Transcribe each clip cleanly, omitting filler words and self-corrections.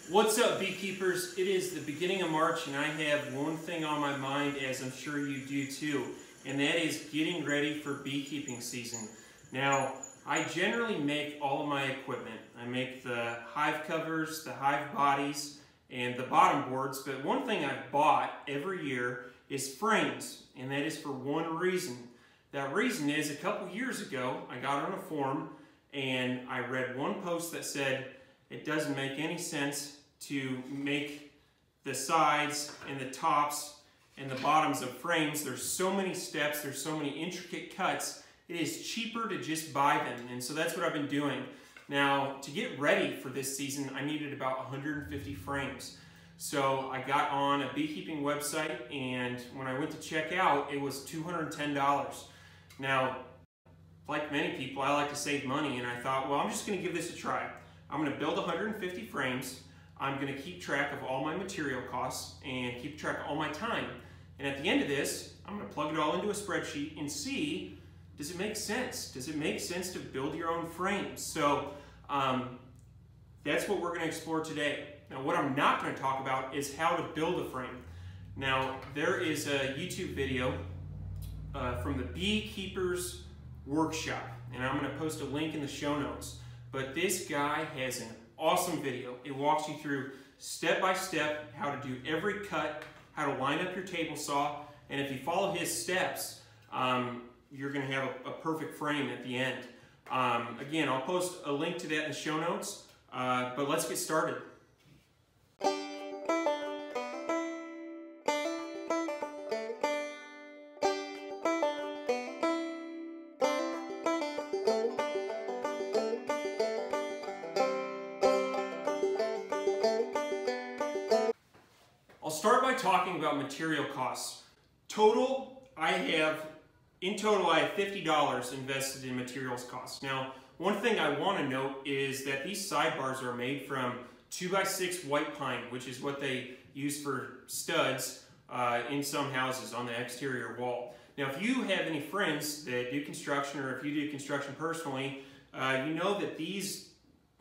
What's up, beekeepers? It is the beginning of March and I have one thing on my mind, as I'm sure you do too, and that is getting ready for beekeeping season. Now, I generally make all of my equipment. I make the hive covers, the hive bodies, and the bottom boards, but one thing I've bought every year is frames, and that is for one reason. That reason is a couple years ago, I got on a forum and I read one post that said, it doesn't make any sense to make the sides and the tops and the bottoms of frames. There's so many steps, there's so many intricate cuts. It is cheaper to just buy them, and so that's what I've been doing. Now, to get ready for this season, I needed about 150 frames. So I got on a beekeeping website, and when I went to check out, it was $210. Now, like many people, I like to save money, and I thought, well, I'm just going to give this a try. I'm going to build 150 frames. I'm going to keep track of all my material costs and keep track of all my time. And at the end of this, I'm going to plug it all into a spreadsheet and see, does it make sense? Does it make sense to build your own frames? So that's what we're going to explore today. Now, what I'm not going to talk about is how to build a frame. Now, there is a YouTube video from the Beekeepers Workshop, and I'm going to post a link in the show notes. But this guy has an awesome video. It walks you through step by step how to do every cut, how to line up your table saw, and if you follow his steps, you're going to have a perfect frame at the end. Again, I'll post a link to that in the show notes, but let's get started. I'll start by talking about material costs. In total, I have $50 invested in materials costs. Now, one thing I want to note is that these sidebars are made from 2x6 white pine, which is what they use for studs in some houses on the exterior wall. Now, if you have any friends that do construction, or if you do construction personally, you know that these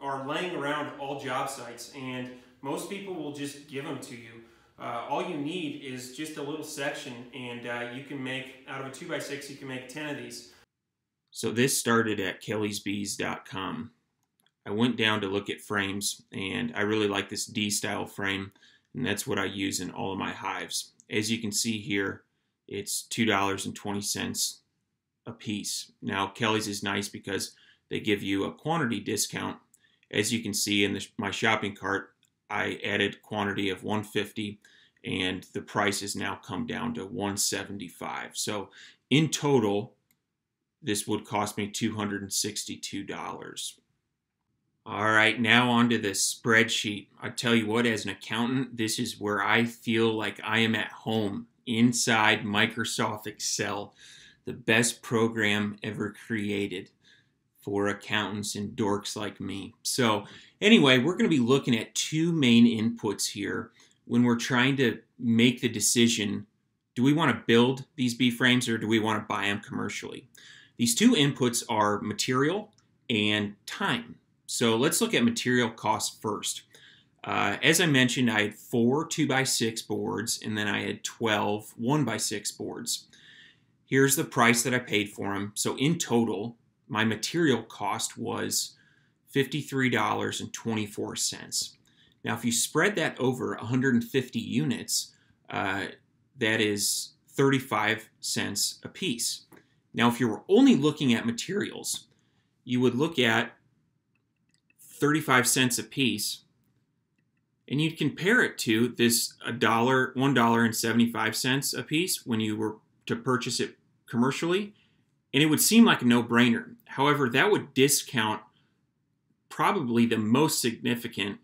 are laying around all job sites, and most people will just give them to you. All you need is just a little section, and you can make, out of a 2x6, you can make 10 of these. So this started at kellysbees.com. I went down to look at frames, and I really like this D-style frame, and that's what I use in all of my hives. As you can see here, it's $2.20 a piece. Now, Kelly's is nice because they give you a quantity discount. As you can see in my shopping cart, I added quantity of 150, and the price has now come down to $175. So in total, this would cost me $262. All right, now onto the spreadsheet. I tell you what, as an accountant, this is where I feel like I am at home inside Microsoft Excel, the best program ever created for accountants and dorks like me. So anyway, we're going to be looking at two main inputs here when we're trying to make the decision, do we want to build these bee frames or do we want to buy them commercially? These two inputs are material and time. So let's look at material costs first. As I mentioned, I had 4 2x6 boards, and then I had 12 1x6 boards. Here's the price that I paid for them. So in total, my material cost was $53.24. Now, if you spread that over 150 units, that is 35 cents a piece. Now, if you were only looking at materials, you would look at 35 cents a piece, and you'd compare it to this $1.75 a piece when you were to purchase it commercially, and it would seem like a no-brainer. However, that would discount probably the most significant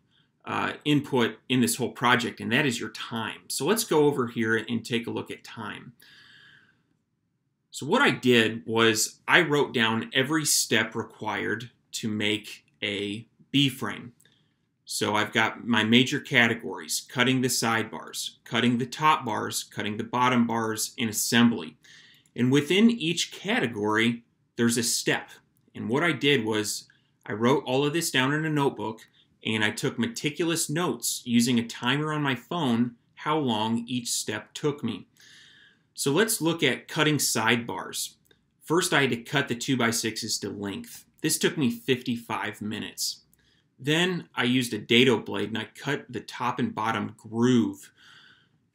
input in this whole project, and that is your time. So let's go over here and take a look at time. So what I did was I wrote down every step required to make a bee frame. So I've got my major categories: cutting the sidebars, cutting the top bars, cutting the bottom bars, and assembly. And within each category, there's a step. And what I did was I wrote all of this down in a notebook, and I took meticulous notes using a timer on my phone how long each step took me. So let's look at cutting sidebars. First, I had to cut the 2x6s to length. This took me 55 minutes. Then I used a dado blade and I cut the top and bottom groove.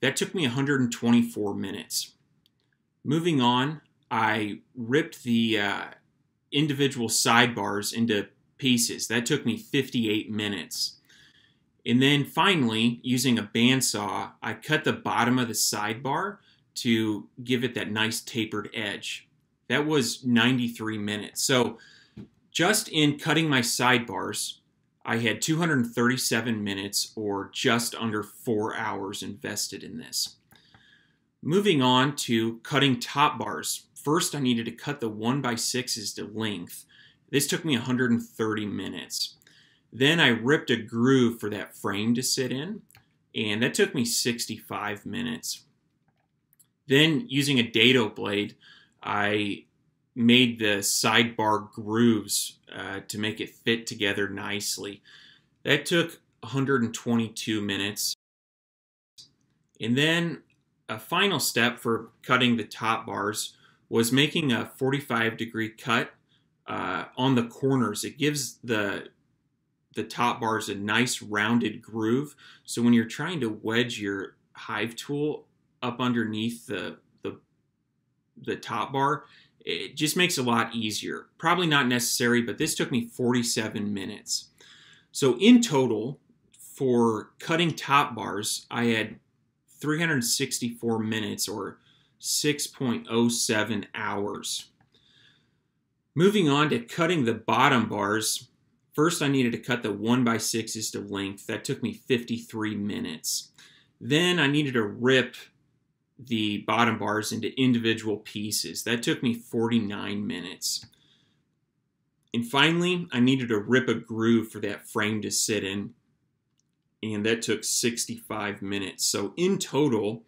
That took me 124 minutes. Moving on, I ripped the individual sidebars into pieces. That took me 58 minutes. And then finally, using a bandsaw, I cut the bottom of the sidebar to give it that nice tapered edge. That was 93 minutes. So just in cutting my sidebars, I had 237 minutes, or just under 4 hours invested in this. Moving on to cutting top bars. First, I needed to cut the 1x6s to length. This took me 130 minutes. Then I ripped a groove for that frame to sit in, and that took me 65 minutes. Then, using a dado blade, I made the sidebar grooves to make it fit together nicely. That took 122 minutes. And then a final step for cutting the top bars was making a 45-degree cut on the corners. It gives the top bars a nice rounded groove, so when you're trying to wedge your hive tool up underneath the top bar, it just makes it a lot easier. Probably not necessary, but this took me 47 minutes. So in total, for cutting top bars, I had 364 minutes, or 6.07 hours. Moving on to cutting the bottom bars, first I needed to cut the 1x6s to length. That took me 53 minutes. Then I needed to rip the bottom bars into individual pieces. That took me 49 minutes. And finally, I needed to rip a groove for that frame to sit in, and that took 65 minutes. So in total,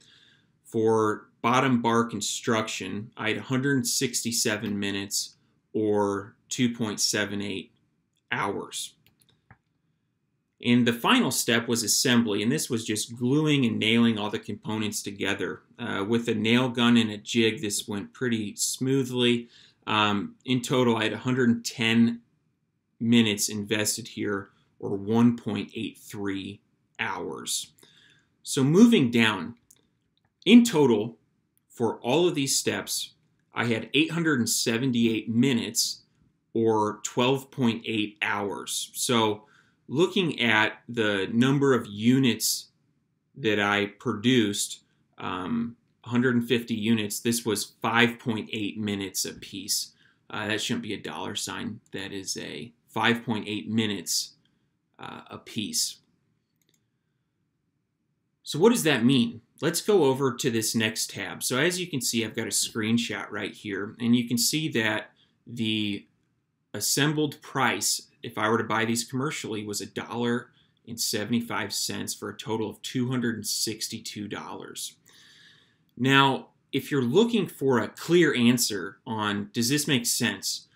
for bottom bar construction, I had 167 minutes, or 2.78 hours. And the final step was assembly, and this was just gluing and nailing all the components together. With a nail gun and a jig, this went pretty smoothly. In total, I had 110 minutes invested here, or 1.83 hours. So moving down, in total, for all of these steps, I had 878 minutes, or 12.8 hours. So looking at the number of units that I produced, 150 units, this was 5.8 minutes a piece. That shouldn't be a dollar sign. That is a 5.8 minutes a piece. So what does that mean? Let's go over to this next tab. So as you can see, I've got a screenshot right here, and you can see that the assembled price, if I were to buy these commercially, was $1.75 for a total of $262. Now, if you're looking for a clear answer on, does this make sense?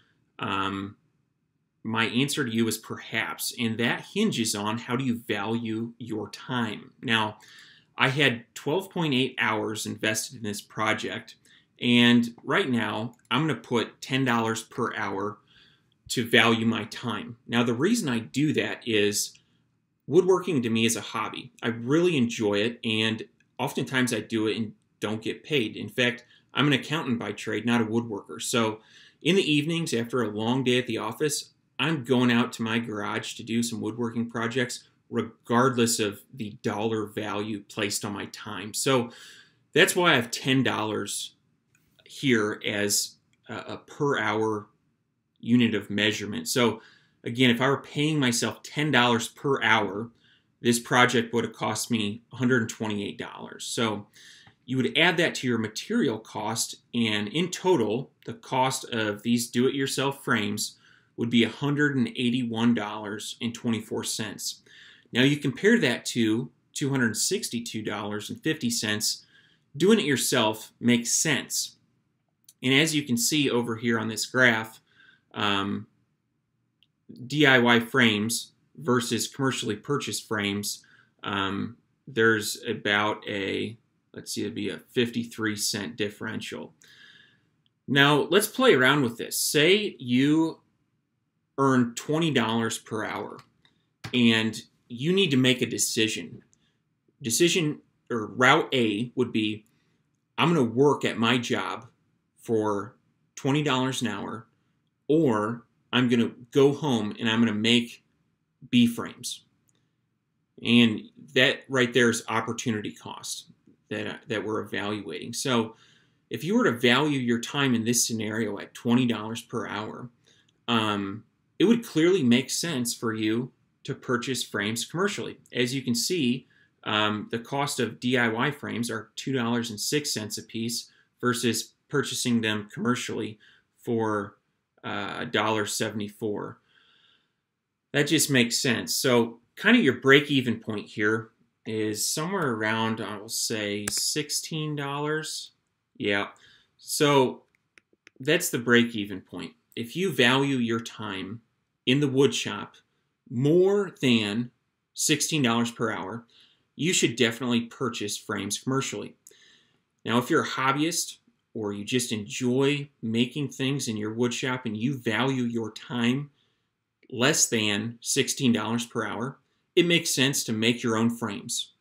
My answer to you is perhaps, and that hinges on how do you value your time. Now, I had 12.8 hours invested in this project, and right now I'm going to put $10 per hour to value my time. Now, the reason I do that is woodworking to me is a hobby. I really enjoy it, and oftentimes I do it and don't get paid. In fact, I'm an accountant by trade, not a woodworker. So in the evenings after a long day at the office, I'm going out to my garage to do some woodworking projects, regardless of the dollar value placed on my time. So that's why I have $10 here as a per hour unit of measurement. So again, if I were paying myself $10 per hour, this project would have cost me $128. So you would add that to your material cost, and in total, the cost of these do-it-yourself frames would be $181.24. Now you compare that to $262.50. Doing it yourself makes sense. And as you can see over here on this graph, DIY frames versus commercially purchased frames, there's about a, let's see, it'd be a 53-cent differential. Now, let's play around with this. Say you earn $20 per hour and you need to make a decision. Or route A would be, I'm going to work at my job for $20 an hour, or I'm going to go home and I'm going to make B frames. And that right there is opportunity cost that we're evaluating. So if you were to value your time in this scenario at $20 per hour, it would clearly make sense for you to purchase frames commercially. As you can see, the cost of DIY frames are $2.06 a piece versus purchasing them commercially for $1.74. That just makes sense. So kind of your break-even point here is somewhere around, I will say, $16. Yeah, so that's the break-even point. If you value your time in the wood shop more than $16 per hour, you should definitely purchase frames commercially. Now, if you're a hobbyist or you just enjoy making things in your wood shop and you value your time less than $16 per hour, it makes sense to make your own frames.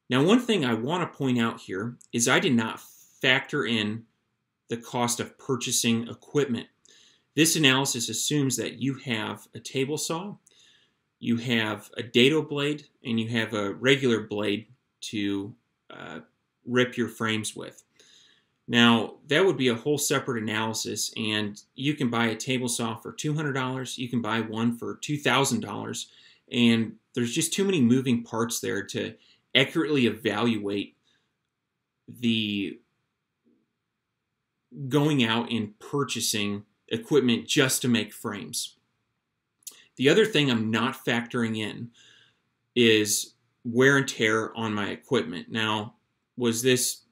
Now, one thing I want to point out here is I did not factor in the cost of purchasing equipment. This analysis assumes that you have a table saw, you have a dado blade, and you have a regular blade to rip your frames with. Now, that would be a whole separate analysis, and you can buy a table saw for $200, you can buy one for $2,000, and there's just too many moving parts there to accurately evaluate the going out and purchasing equipment just to make frames. The other thing I'm not factoring in is wear and tear on my equipment. Now, was this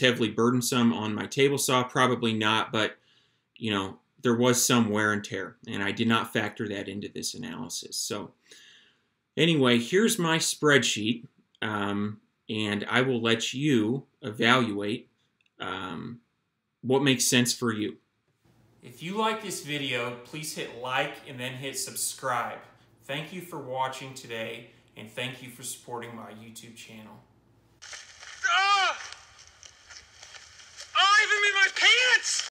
heavily burdensome on my table saw? Probably not, but you know, there was some wear and tear, and I did not factor that into this analysis. So anyway, here's my spreadsheet, and I will let you evaluate what makes sense for you. If you like this video, please hit like and then hit subscribe. Thank you for watching today, and thank you for supporting my YouTube channel.